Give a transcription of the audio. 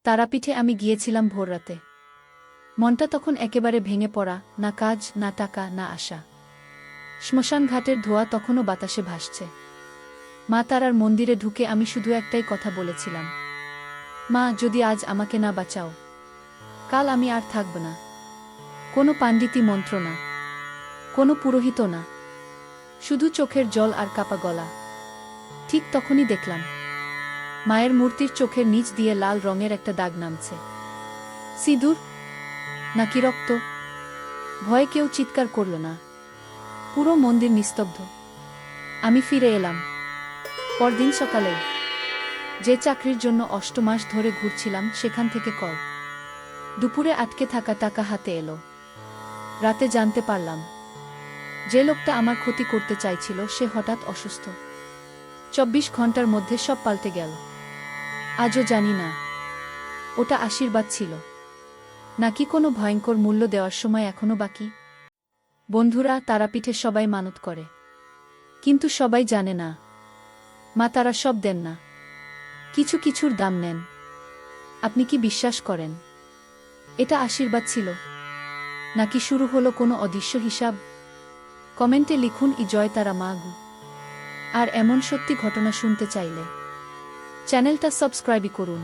তারাপীঠে আমি গিয়েছিলাম ভোররাতে। মনটা তখন একেবারে ভেঙে পড়া, না কাজ, না টাকা, না আশা। শ্মশানঘাটের ধোঁয়া তখনও বাতাসে ভাসছে। মা তারার মন্দিরে ঢুকে আমি শুধু একটাই কথা বলেছিলাম, মা, যদি আজ আমাকে না বাঁচাও, কাল আমি আর থাকব না। কোনো পাণ্ডিতি মন্ত্র না, কোনো পুরোহিত না, শুধু চোখের জল আর কাপা গলা। ঠিক তখনই দেখলাম মায়ের মূর্তির চোখের নিচ দিয়ে লাল রঙের একটা দাগ নামছে। সিঁদুর নাকি রক্ত? ভয়ে কেউ চিৎকার করল না। পুরো মন্দির নিস্তব্ধ। আমি ফিরে এলাম। পরদিন সকালে যে চাকরির জন্য ৮ মাস ধরে ঘুরছিলাম সেখান থেকে কল। দুপুরে আটকে থাকা টাকা হাতে এলো। রাতে জানতে পারলাম যে লোকটা আমার ক্ষতি করতে চাইছিল সে হঠাৎ অসুস্থ। ২৪ ঘন্টার মধ্যে সব পাল্টে গেল। আজও জানি না ওটা আশীর্বাদ ছিল নাকি কোনো ভয়ঙ্কর মূল্য দেওয়ার সময় এখনো বাকি। বন্ধুরা, তারাপীঠে সবাই মানত করে, কিন্তু সবাই জানে না মা তারা সব দেন না, কিছু কিছুর দাম নেন। আপনি কি বিশ্বাস করেন এটা আশীর্বাদ ছিল, নাকি শুরু হলো কোনো অদৃশ্য হিসাব? কমেন্টে লিখুন জয় তারা মা গো। আর এমন সত্যি ঘটনা শুনতে চাইলে চ্যানেলটা সাবস্ক্রাইব করুন।